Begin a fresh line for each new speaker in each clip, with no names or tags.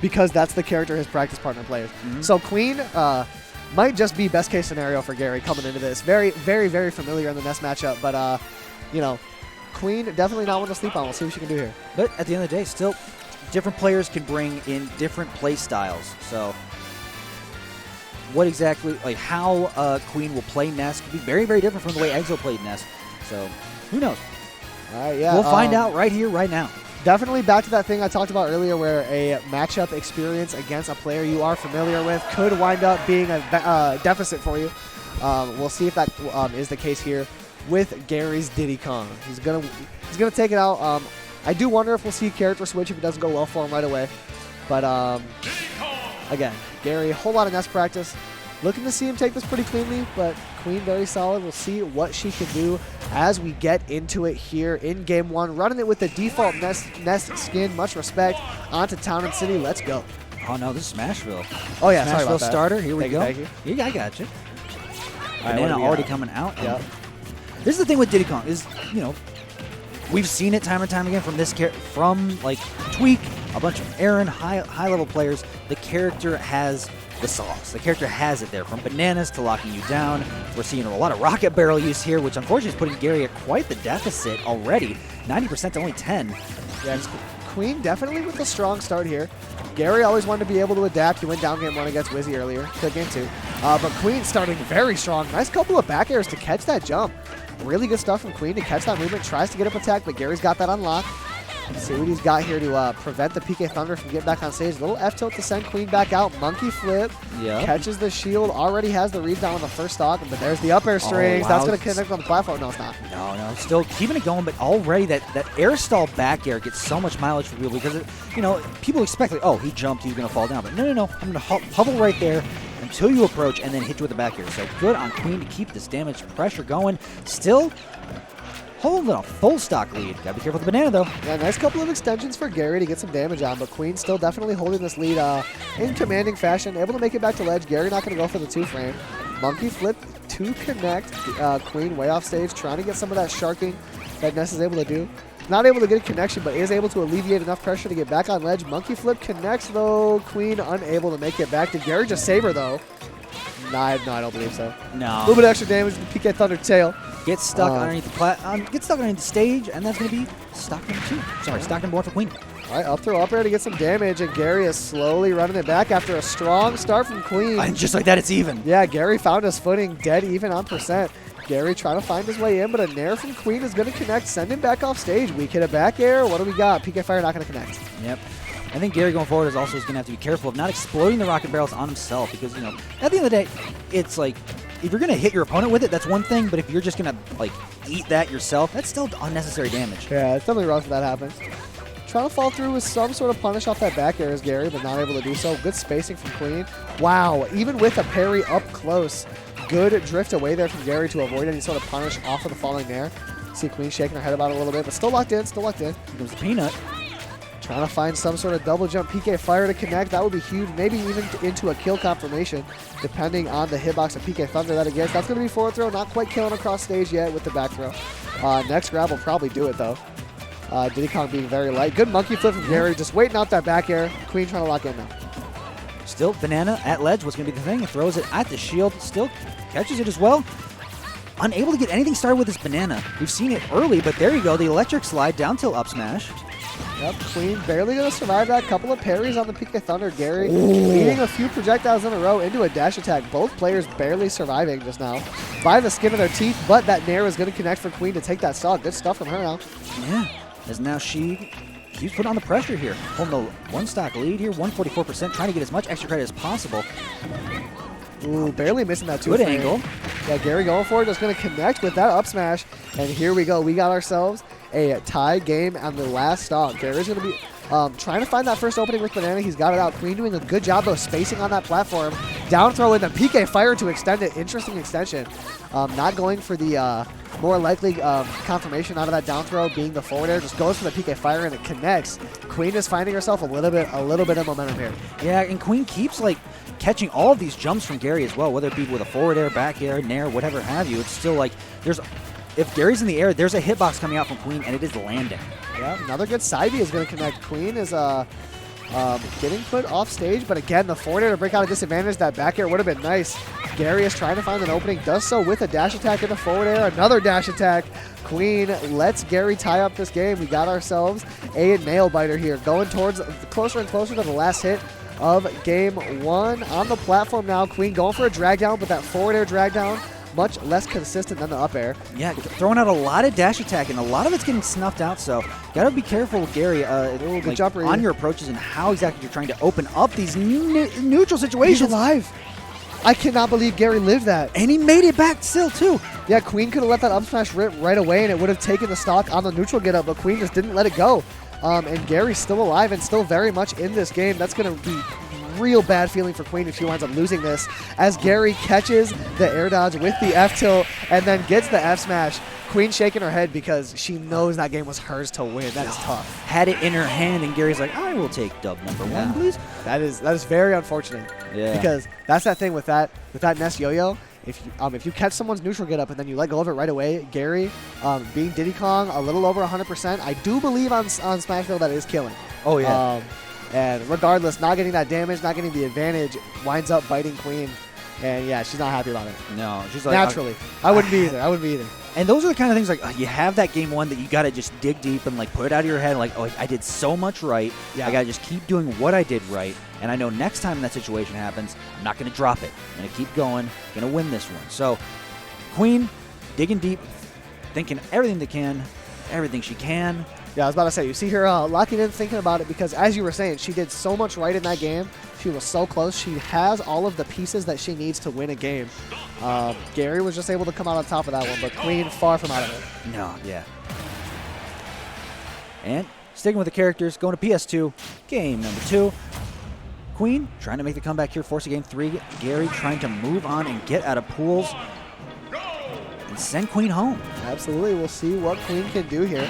because that's the character his practice partner plays. So Queen might just be best case scenario for Gary coming into this. Very, very, very familiar in the Ness matchup, but you know, Queen definitely not one to sleep on. We'll see what she can do here.
But at the end of the day, still, different players can bring in different play styles. So what exactly, like how Queen will play Ness could be very, very different from the way Exo played Ness. So who knows?
All right, yeah.
We'll find out right here, right now.
Definitely back to that thing I talked about earlier where a matchup experience against a player you are familiar with could wind up being a deficit for you. We'll see if that is the case here with Gary's Diddy Kong. He's gonna take it out. I do wonder if we'll see character switch if it doesn't go well for him right away. But again, Gary, a whole lot of Ness practice. Looking to see him take this pretty cleanly, but Queen very solid. We'll see what she can do as we get into it here in Game 1. Running it with the default Ness skin. Much respect. On to Town and City. Let's go.
Oh, no, this is Smashville.
Oh, yeah,
Smashville
sorry about that.
starter. Here we go.
Thank you.
Yeah, I got you.
Right,
Banana already coming out.
Yep.
This is the thing with Diddy Kong is, you know, we've seen it time and time again from this from like Tweak, a bunch of Aaron, high-level players. The character has the sauce. The character has it there, from bananas to locking you down. We're seeing a lot of rocket barrel use here, which unfortunately is putting Gary at quite the deficit already. 90% to only 10.
Yeah, Queen definitely with a strong start here. Gary always wanted to be able to adapt. He went down game 1 against Wizzy earlier. Could game 2. But Queen starting very strong. Nice couple of back airs to catch that jump. Really good stuff from Queen to catch that movement. Tries to get up attack, but Gary's got that unlocked. Let's see what he's got here to prevent the PK Thunder from getting back on stage. Little F tilt to send Queen back out. Monkey flip.
Yep.
Catches the shield. Already has the read down on the first stock. But there's the up air strings.
wow.
That's going to connect on the platform. No, it's not.
No. Still keeping it going, but already that air stall back air gets so much mileage for people because, you know, people expect, like, oh, he jumped, he's going to fall down. But no. I'm going to hover right there until you approach and then hit you with the back air. So good on Queen to keep this damage pressure going. Still holding a full stock lead. Gotta be careful with the banana, though.
Yeah, nice couple of extensions for Gary to get some damage on, but Queen still definitely holding this lead in commanding fashion. Able to make it back to ledge. Gary not going to go for the 2-frame. Monkey flip to connect. Queen way off stage, trying to get some of that sharking that Ness is able to do. Not able to get a connection, but is able to alleviate enough pressure to get back on ledge. Monkey flip connects, though. Queen unable to make it back. Did Gary just save her, though? No, I don't believe so.
No.
A little bit extra damage to the PK Thunder tail.
Gets stuck underneath the stage, and that's going to be stock number 2. Sorry, stock number 1 for Queen.
All right, up throw up air to get some damage, and Gary is slowly running it back after a strong start from Queen.
And just like that, it's even.
Yeah, Gary found his footing, dead even on percent. Gary trying to find his way in, but a nair from Queen is going to connect, send him back off stage. Weak hit a back air. What do we got? PK Fire not going to connect.
Yep. I think Gary going forward is going to have to be careful of not exploding the rocket barrels on himself because, you know, at the end of the day, it's like, if you're going to hit your opponent with it, that's one thing, but if you're just going to, like, eat that yourself, that's still unnecessary damage.
Yeah, it's definitely rough if that happens. Trying to fall through with some sort of punish off that back air is Gary, but not able to do so. Good spacing from Queen. Wow, even with a parry up close, good drift away there from Gary to avoid any sort of punish off of the falling nair. See Queen shaking her head about it a little bit, but still locked in,
Here comes the peanut.
Trying to find some sort of double jump PK Fire to connect. That would be huge. Maybe even into a kill confirmation, depending on the hitbox of PK Thunder that it gets. That's going to be forward throw. Not quite killing across stage yet with the back throw. Next grab will probably do it, though. Diddy Kong being very light. Good monkey flip from Gary. Just waiting out that back air. Queen trying to lock in now.
Still, banana at ledge. What's going to be the thing? He throws it at the shield. Still catches it as well. Unable to get anything started with this banana. We've seen it early, but there you go. The electric slide down tilt up smash.
Yep, Queen barely going to survive that. Couple of parries on the PK Thunder. Gary leading a few projectiles in a row into a dash attack. Both players barely surviving just now by the skin of their teeth, but that nair is going to connect for Queen to take that stock. Good stuff from her now.
Yeah, as now she's putting on the pressure here. Holding the 1 stock lead here, 144%, trying to get as much extra credit as possible.
Ooh, barely missing that 2-frame.
Good angle.
Yeah, Gary going for it, just going to connect with that up smash. And here we go. We got ourselves a tie game on the last stock. Gary's going to be trying to find that first opening with banana. He's got it out. Queen doing a good job, though, spacing on that platform. Down throw in the PK Fire to extend it. Interesting extension. Not going for the more likely confirmation out of that down throw being the forward air. Just goes for the PK Fire and it connects. Queen is finding herself a little bit of momentum here.
Yeah, and Queen keeps like catching all of these jumps from Gary as well, whether it be with a forward air, back air, nair, whatever have you. It's still like if Gary's in the air, there's a hitbox coming out from Queen and it is landing.
Yeah, another good side B is going to connect. Queen is Getting put off stage, but again, the forward air to break out a disadvantage. That back air would have been nice. Gary is trying to find an opening, does so with a dash attack in the forward air. Another dash attack. Queen lets Gary tie up this game. We got ourselves a nail biter here, going towards closer and closer to the last hit of game 1. On the platform now, Queen going for a drag down, but that forward air drag down much less consistent than the up air.
Yeah, throwing out a lot of dash attack, and a lot of it's getting snuffed out, so got to be careful with Gary
Good jumper
on your approaches and how exactly you're trying to open up these neutral situations.
He's alive. I cannot believe Gary lived that.
And he made it back still, too.
Yeah, Queen could have let that up smash rip right away, and it would have taken the stock on the neutral get up, but Queen just didn't let it go. And Gary's still alive and still very much in this game. That's going to be real bad feeling for Queen if she winds up losing this, as Gary catches the air dodge with the F tilt and then gets the F smash. Queen shaking her head because she knows that game was hers to win. That is tough.
Had it in her hand, and Gary's like, I will take dub number 1, please.
That is very unfortunate.
Yeah.
Because that's that thing with that Ness yo-yo. If you catch someone's neutral get up and then you let go of it right away, Gary, being Diddy Kong a little over 100%, I do believe on Smashville that is killing.
Oh yeah.
And regardless, not getting that damage, not getting the advantage, winds up biting Queen. And yeah, she's not happy about it.
No, she's like,
naturally. I wouldn't be either.
And those are the kind of things like you have that game 1 that you got to just dig deep and like put it out of your head. Like, oh, I did so much right. Yeah. I got to just keep doing what I did right. And I know next time that situation happens, I'm not going to drop it. I'm going to keep going, going to win this one. So, Queen, digging deep, thinking everything she can.
Yeah, I was about to say, you see her locking in, thinking about it, because as you were saying, she did so much right in that game. She was so close. She has all of the pieces that she needs to win a game. Gary was just able to come out on top of that one, but Queen far from out of it.
No, yeah. And sticking with the characters, going to PS2, game number 2. Queen trying to make the comeback here, forcing game 3. Gary trying to move on and get out of pools and send Queen home.
Absolutely. We'll see what Queen can do here.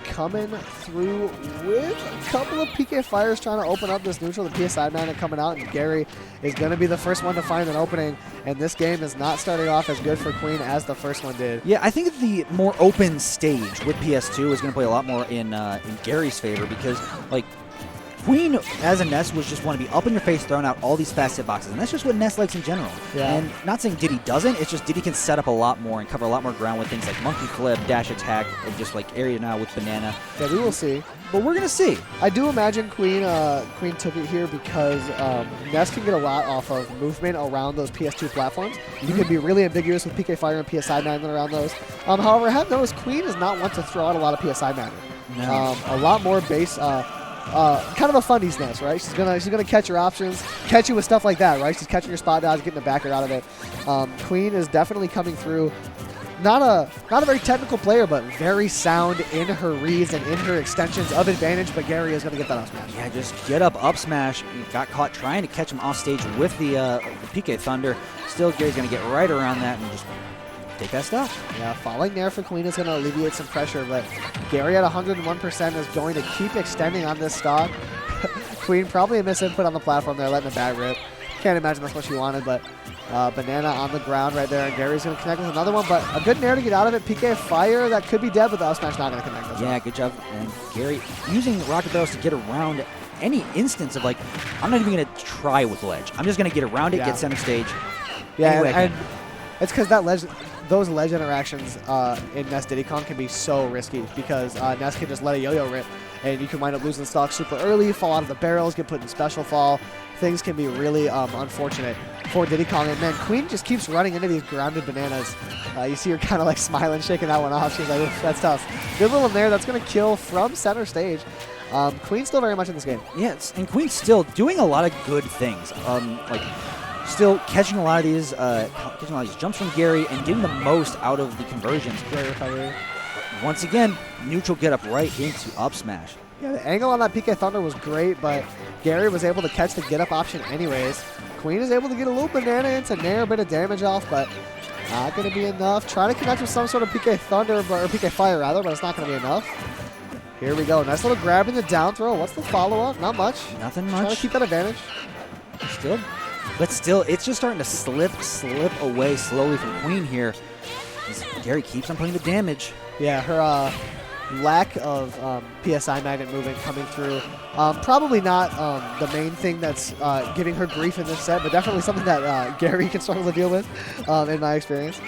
Coming through with a couple of PK fires trying to open up this neutral. The PSI man coming out, and Gary is going to be the first one to find an opening, and this game is not starting off as good for Queen as the first one did.
Yeah, I think the more open stage with PS2 is going to play a lot more in Gary's favor, because like Queen, as a Ness, was just want to be up in your face, throwing out all these fast hitboxes, and that's just what Ness likes in general.
Yeah.
And not saying Diddy doesn't, it's just Diddy can set up a lot more and cover a lot more ground with things like monkey flip, dash attack, and just like area now with banana.
Yeah, we will see.
But we're going to see.
I do imagine Queen took it here because Ness can get a lot off of movement around those PS2 platforms. You can be really ambiguous with PK Fire and PSI Magnet around those. However, I have noticed Queen does not want to throw out a lot of PSI Magnet.
No.
A lot more base... kind of a funnies Ness, right? She's gonna catch your options, catch you with stuff like that, right? She's catching your spot dodge, getting the backer out of it. Queen is definitely coming through. Not a very technical player, but very sound in her reads and in her extensions of advantage. But Gary is gonna get that up smash.
Yeah, just get up smash. He got caught trying to catch him off stage with the PK Thunder. Still, Gary's gonna get right around that and just take that stuff. Yeah,
falling there for Queen is going to alleviate some pressure, but Gary at 101% is going to keep extending on this stock. Queen probably a misinput on the platform there, letting the bat rip. Can't imagine that's what she wanted, but banana on the ground right there, and Gary's going to connect with another one, but a good nair to get out of it. PK Fire, that could be dead, but the up smash not going to connect.
Yeah, good job. And Gary using rocket barrels to get around any instance of like, I'm not even going to try with ledge. I'm just going to get around it, get center stage.
Yeah, and it's because those ledge interactions in Ness Diddy Kong can be so risky because Ness can just let a yo-yo rip, and you can wind up losing stock super early, fall out of the barrels, get put in special fall. Things can be really unfortunate for Diddy Kong. And man, Queen just keeps running into these grounded bananas. You see her kind of like smiling, shaking that one off. She's like, oof, that's tough. Good little nair that's going to kill from center stage. Queen's still very much in this game.
Yes, and Queen's still doing a lot of good things. Still catching a lot of these jumps from Gary and getting the most out of the conversions.
Great recovery.
Once again, neutral get up right into up smash.
Yeah, the angle on that PK Thunder was great, but Gary was able to catch the get up option anyways. Queen is able to get a little banana into nair, a bit of damage off, but not going to be enough. Trying to connect with some sort of PK Thunder, or PK Fire rather, but it's not going to be enough. Here we go. Nice little grab in the down throw. What's the follow-up? Not much.
Nothing much.
Trying to keep that advantage.
But still, it's just starting to slip away slowly from Queen here. As Gary keeps on putting the damage.
Yeah, lack of PSI magnet movement coming through. Probably not the main thing that's giving her grief in this set, but definitely something that Gary can struggle to deal with, in my experience.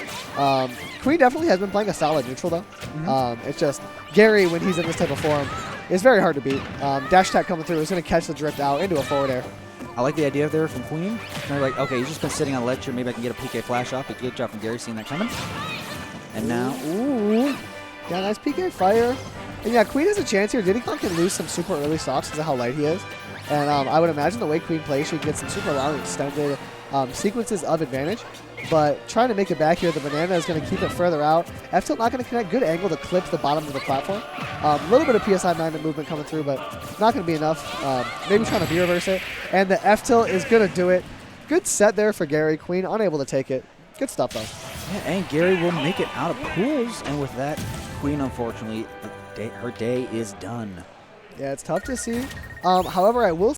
Queen definitely has been playing a solid neutral, though. It's just Gary, when he's in this type of form, is very hard to beat. Dash attack coming through is going to catch the drift out into a forward air.
I like the idea there from Queen. They're like, okay, he's just been sitting on ledge here. Maybe I can get a PK flash off. A good job from Gary seeing that coming. And now,
ooh, yeah, nice PK fire. And yeah, Queen has a chance here. Diddy Kong can lose some super early stocks because of how light he is. And I would imagine the way Queen plays, she can get some super long extended sequences of advantage. But trying to make it back here, the banana is going to keep it further out. F-tilt not going to connect. Good angle to clip the bottom of the platform. A little bit of PSI magnet movement coming through, but not going to be enough. Maybe trying to B-reverse it. And the F-tilt is going to do it. Good set there for Gary. Queen unable to take it. Good stuff, though.
Yeah, and Gary will make it out of pools. And with that, Queen, unfortunately, her day is done.
Yeah, it's tough to see. However, I will